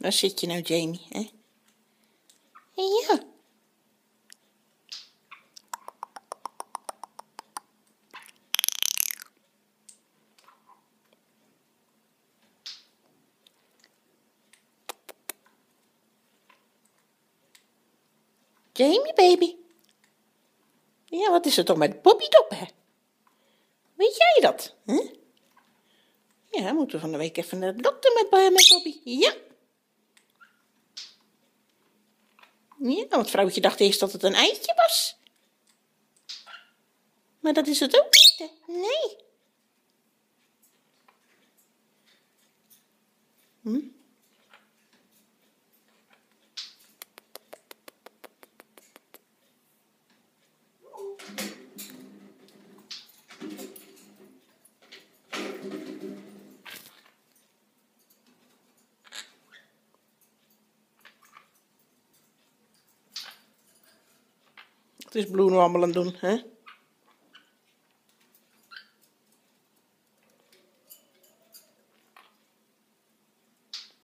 Waar zit je nou, Jamie, hè? Ja. Jamie, baby. Ja, wat is er toch met Bobbydop, hè? Weet jij dat, hè? Ja, moeten we van de week even naar de dokter met Bobby. Ja. Ja, want vrouwtje dacht eerst dat het een eitje was. Maar dat is het ook niet, hè? Nee. Wat is Blue nu allemaal aan het doen, hè?